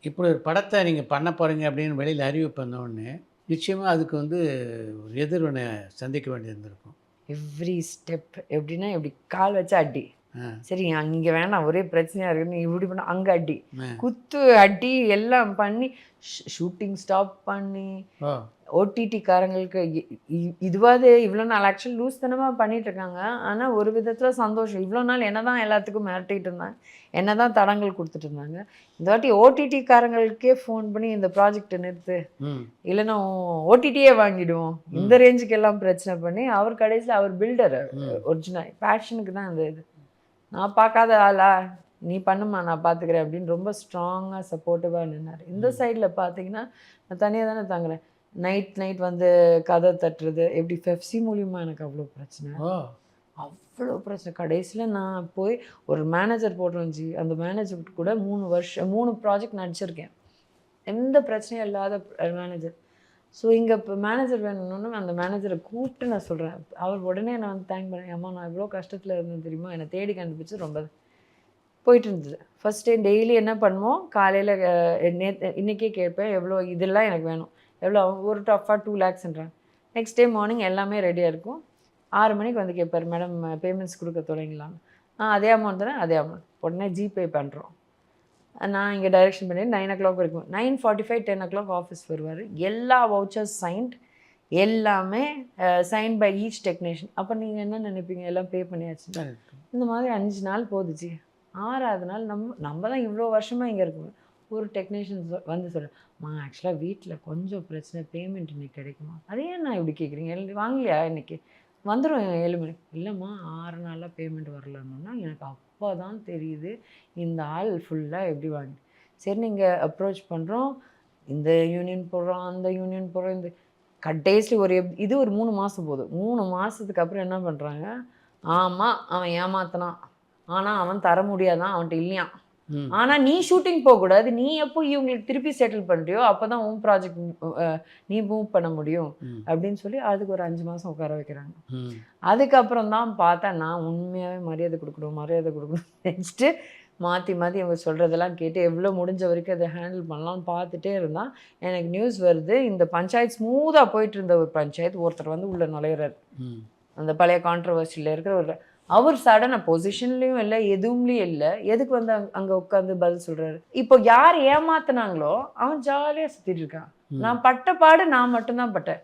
இப்படி ஒரு படத்தை நீங்கள் பண்ண போகிறீங்க அப்படின்னு வெளியில் அறிவிப்பு வந்தோடனே நிச்சயமாக அதுக்கு வந்து ஒரு எதிர்வினை சந்திக்க வேண்டியிருந்திருக்கும். எவ்ரி ஸ்டெப் எப்படின்னா இப்படி கால் வச்சா அடி, ஆ சரி அங்கே வேணாம் ஒரே பிரச்சனையாக இருக்குன்னு இப்படி பண்ண அங்கே அடி, ஆ. குத்து அடி எல்லாம் பண்ணி ஷூட்டிங் ஸ்டாப் பண்ணி ஓ ஓடிடிக்காரங்களுக்கு இதுவாது இவ்வளோ நாள் ஆக்சுவலி லூஸ் தனமாக பண்ணிட்டு இருக்காங்க. ஆனால் ஒரு விதத்தில் சந்தோஷம். இவ்வளோ நாள் என்ன தான் எல்லாத்துக்கும் மிரட்டிகிட்டு இருந்தாங்க, என்ன தான் தடங்கள் கொடுத்துட்டு இருந்தாங்க. இந்த வாட்டி ஓடிடிக்காரங்களுக்கே ஃபோன் பண்ணி இந்த ப்ராஜெக்டை நிறுத்து, ம் இல்லைன்னா ஓடிடியே வாங்கிடுவோம், இந்த ரேஞ்சுக்கு எல்லாம் பிரச்சனை பண்ணி அவர் கடைசியில் அவர் பில்டர் ஒரிஜினல் பேஷனுக்கு தான் இந்த இது. நான் பார்க்காத ஆளா, நீ பண்ணுமா நான் பார்த்துக்கிறேன் அப்படின்னு ரொம்ப ஸ்ட்ராங்காக சப்போர்ட்டிவாக நின்னார். இந்த சைடில் பார்த்தீங்கன்னா நான் தனியாக தானே தாங்குறேன். நைட் வந்து கதை தட்டுறது எப்படி பெப்சி மூலியமா எனக்கு அவ்வளோ பிரச்சனை, ஓ அவ்வளோ பிரச்சனை. கடைசியில் நான் போய் ஒரு மேனேஜர் போட்டுருந்துச்சு, அந்த மேனேஜர் கூட 3 ப்ராஜெக்ட் நடிச்சிருக்கேன், எந்த பிரச்சனையும் இல்லாத மேனேஜர். ஸோ இங்கே இப்போ மேனேஜர் வேணும்னு அந்த மேனேஜரை கூப்பிட்டு நான் சொல்கிறேன். அவர் உடனே நான் வந்து தேங்க் பண்ணேன். அம்மா நான் இவ்வளோ கஷ்டத்தில் இருந்தேன் தெரியுமா, என்னை தேடி கண்டுபிடிச்சி ரொம்ப போயிட்டு இருந்தது. ஃபஸ்ட் டே டெய்லி என்ன பண்ணுவோம், காலையில் இன்றைக்கே கேட்பேன் எவ்வளோ இதெல்லாம் எனக்கு வேணும், எவ்வளோ ஒரு டஃப்பாக 2 lakhsன்றாங்க. நெக்ஸ்ட் டே மார்னிங் எல்லாமே ரெடியாக இருக்கும். 6 மணிக்கு வந்து கேட்பார், மேடம் பேமெண்ட்ஸ் கொடுக்க தொடங்கலான்னு. அதே அமௌண்ட் தானே, அதே அமௌண்ட் உடனே ஜிபே பண்ணுறோம். நான் இங்கே டைரெக்ஷன் பண்ணி 9 o'clock வரைக்கும் 9:45 10 o'clock ஆஃபீஸ் வருவார். எல்லா வவுச்சர்ஸ் சைன்ட், எல்லாமே சைன் பை ஈச் டெக்னீஷியன். அப்போ நீங்கள் என்ன நினைப்பீங்க, எல்லாம் பே பண்ணியாச்சு. இந்த மாதிரி 5 நாள் போகுதுச்சு. 6வது நாள் நம்ம தான் இவ்வளோ வருஷமாக இங்கே இருக்கணும். ஒரு டெக்னீஷியன் வந்து சொல்கிறேன், ஆக்சுவலாக வீட்டில் கொஞ்சம் பிரச்சனை, பேமெண்ட் இன்றைக்கி கிடைக்குமா. அதே நான் இப்படி கேட்குறீங்க, வாங்கலையா இன்றைக்கி வந்துடும் 7 மணிக்கு. இல்லைம்மா 6 நாளாக பேமெண்ட் வரலன்னா எனக்கு அப்போ தான் தெரியுது இந்த ஆள் ஃபுல்லாக எப்படி வாங்கி. சரி நீங்கள் அப்ரோச் பண்ணுறோம், இந்த யூனியன் போடுறோம், அந்த யூனியன் போடுறோம், இந்த கடைசி இது ஒரு 3 மாதம் போகுது. 3 மாதத்துக்கு அப்புறம் என்ன பண்ணுறாங்க, ஆமாம் அவன் ஏமாத்தினான், ஆனால் அவன் தர முடியாதான், அவன்கிட்ட இல்லையான். ஆனால் நீ ஷூட்டிங் போகக்கூடாது, நீ எப்போ இவங்களுக்கு திருப்பி செட்டில் பண்ணுறியோ அப்போ தான் உன் ப்ராஜெக்ட் நீ மூவ் பண்ண முடியும் அப்படின்னு சொல்லி அதுக்கு ஒரு 5 மாதம் உட்கார வைக்கிறாங்க. அதுக்கப்புறம் தான் பார்த்தா நான் உண்மையாகவே மரியாதை கொடுக்கணும் நெக்ஸ்ட்டு மாற்றி அவங்க சொல்கிறதெல்லாம் கேட்டு எவ்வளோ முடிஞ்ச வரைக்கும் அதை ஹேண்டில் பண்ணலாம்னு பார்த்துட்டே இருந்தால் எனக்கு நியூஸ் வருது, இந்த பஞ்சாயத்து ஸ்மூத்தாக போயிட்டு இருந்த ஒரு பஞ்சாயத்து ஒருத்தர் வந்து உள்ளே நுழையிறாரு. அந்த பழைய கான்ட்ரவர்சியில் இருக்கிற ஒரு அவர் சடனாக பொசிஷன்லேயும் இல்லை, எதுவும்லேயும் இல்லை, எதுக்கு வந்து அங்கே உட்காந்து பதில் சொல்கிறாரு. இப்போ யார் ஏமாத்தினாங்களோ அவன் ஜாலியாக சுற்றிட்டு இருக்கான். நான் பட்ட பாடு நான் மட்டும்தான் பட்டேன்.